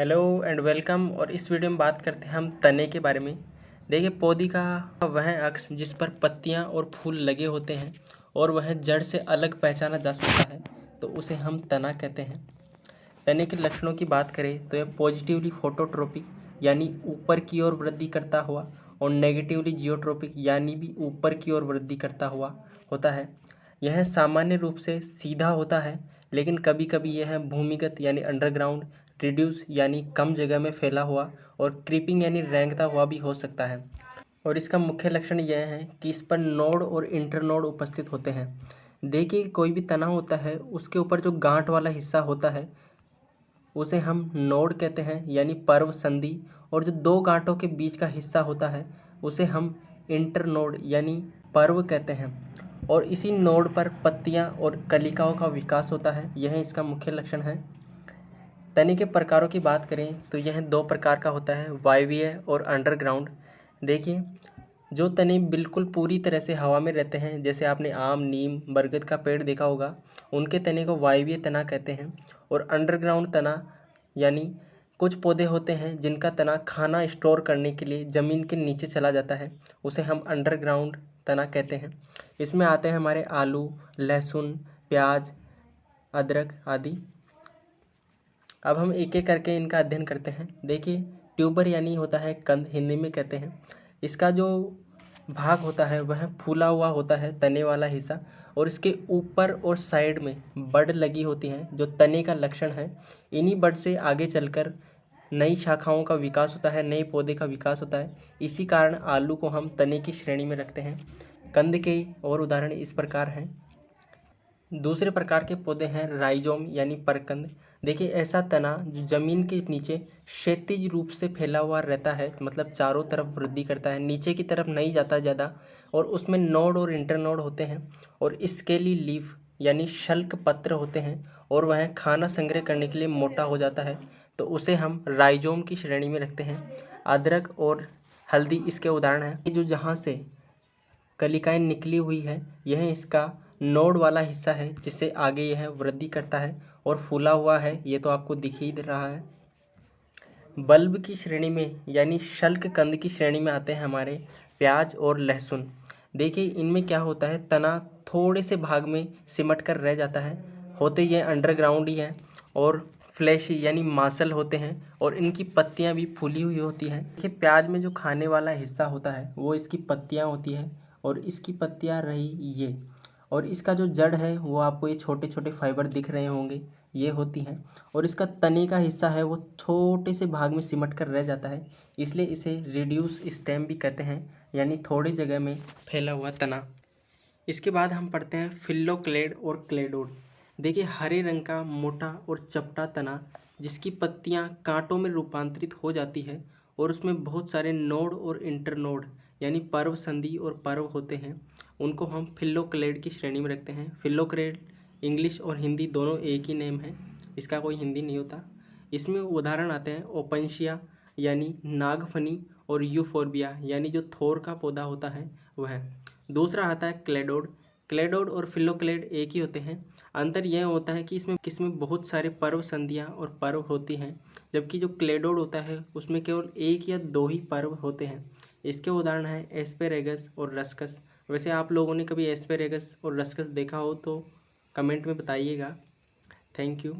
Hello and welcome. और इस video में बात करते हैं हम तने के बारे में। देखिए, पौधे का वह अक्ष जिस पर पत्तियां और फूल लगे होते हैं और वह जड़ से अलग पहचाना जा सकता है, तो उसे हम तना कहते हैं। तने के लक्षणों की बात करें तो यह पॉजिटिवली फोटोट्रोपिक यानी ऊपर की ओर वृद्धि करता हुआ और नेगेटिवली जियोट्रोपिक यानी भी ऊपर की ओर वृद्धि करता हुआ होता है। यह सामान्य रूप से सीधा होता है, लेकिन कभी कभी यह भूमिगत यानी अंडरग्राउंड, रिड्यूस यानी कम जगह में फैला हुआ और क्रीपिंग यानी रेंगता हुआ भी हो सकता है। और इसका मुख्य लक्षण यह है कि इस पर नोड और इंटरनोड उपस्थित होते हैं। देखिए, कोई भी तना होता है उसके ऊपर जो गांठ वाला हिस्सा होता है उसे हम नोड कहते हैं यानी पर्व संधि, और जो दो गांठों के बीच का हिस्सा होता है उसे हम इंटरनोड यानी पर्व कहते हैं। और इसी नोड पर पत्तियां और कलिकाओं का विकास होता है। यह इसका मुख्य लक्षण है। तने के प्रकारों की बात करें तो यह दो प्रकार का होता है, वायवीय और अंडरग्राउंड। देखिए, जो तने बिल्कुल पूरी तरह से हवा में रहते हैं, जैसे आपने आम, नीम, बरगद का पेड़ देखा होगा, उनके तने को वायवीय तना कहते हैं। और अंडरग्राउंड तना यानी कुछ पौधे होते हैं जिनका तना खाना स्टोर करने के लिए ज़मीन के नीचे चला जाता है, उसे हम अंडरग्राउंड तना कहते हैं। इसमें आते हैं हमारे आलू, लहसुन, प्याज, अदरक आदि। अब हम एक एक करके इनका अध्ययन करते हैं। देखिए, ट्यूबर यानी होता है कंद, हिंदी में कहते हैं। इसका जो भाग होता है वह फूला हुआ होता है, तने वाला हिस्सा, और इसके ऊपर और साइड में बड लगी होती हैं जो तने का लक्षण है। इन्हीं बड से आगे चलकर नई शाखाओं का विकास होता है, नए पौधे का विकास होता है। इसी कारण आलू को हम तने की श्रेणी में रखते हैं। कंद के और उदाहरण इस प्रकार हैं। दूसरे प्रकार के पौधे हैं राइजोम यानी परकंद। देखिए, ऐसा तना जो जमीन के नीचे क्षैतिज रूप से फैला हुआ रहता है, मतलब चारों तरफ वृद्धि करता है, नीचे की तरफ नहीं जाता ज़्यादा, और उसमें नोड और इंटरनोड होते हैं, और स्केली लीफ यानी शल्क पत्र होते हैं, और वह खाना संग्रह करने के लिए मोटा हो जाता है, तो उसे हम राइजोम की श्रेणी में रखते हैं। अदरक और हल्दी इसके उदाहरण हैं। ये जो जहाँ से कलिकाएं निकली हुई है, यह इसका नोड वाला हिस्सा है जिससे आगे यह वृद्धि करता है, और फूला हुआ है, ये तो आपको दिख ही दे रहा है। बल्ब की श्रेणी में यानी शल्क कंद की श्रेणी में आते हैं हमारे प्याज और लहसुन। देखिए, इनमें क्या होता है, तना थोड़े से भाग में सिमट कर रह जाता है, होते ये अंडरग्राउंड ही है, और फ्लैशी यानी मांसल होते हैं, और इनकी पत्तियां भी फूली हुई होती हैं। देखिए, प्याज में जो खाने वाला हिस्सा होता है वो इसकी पत्तियां होती है, और इसकी पत्तियां रही ये, और इसका जो जड़ है वो आपको ये छोटे छोटे फाइबर दिख रहे होंगे, ये होती हैं। और इसका तने का हिस्सा है वो छोटे से भाग में सिमट कर रह जाता है, इसलिए इसे रिड्यूस स्टेम भी कहते हैं, यानी थोड़ी जगह में फैला हुआ तना। इसके बाद हम पढ़ते हैं फिल्लोक्लेड और क्लेडोड। देखिए, हरे रंग का मोटा और चपटा तना जिसकी पत्तियां कांटों में रूपांतरित हो जाती है, और उसमें बहुत सारे नोड और इंटरनोड यानी पर्व संधि और पर्व होते हैं, उनको हम फिल्लोक्लेड की श्रेणी में रखते हैं। फिल्लोक्लेड इंग्लिश और हिंदी दोनों एक ही नेम है, इसका कोई हिंदी नहीं होता। इसमें उदाहरण आते हैं ओपनशिया यानी नागफनी, और यूफोर्बिया यानी जो थोर का पौधा होता है वह। दूसरा आता है क्लेडोड। क्लेडोड और फिल्लोक्लेड एक ही होते हैं। अंतर यह होता है कि इसमें बहुत सारे पर्व संधियाँ और पर्व होती हैं, जबकि जो क्लेडोड होता है उसमें केवल एक या दो ही पर्व होते हैं। इसके उदाहरण हैं एस्पेरेगस और रस्कस। वैसे आप लोगों ने कभी एस्पेरेगस और रस्कस देखा हो तो कमेंट में बताइएगा। Thank you.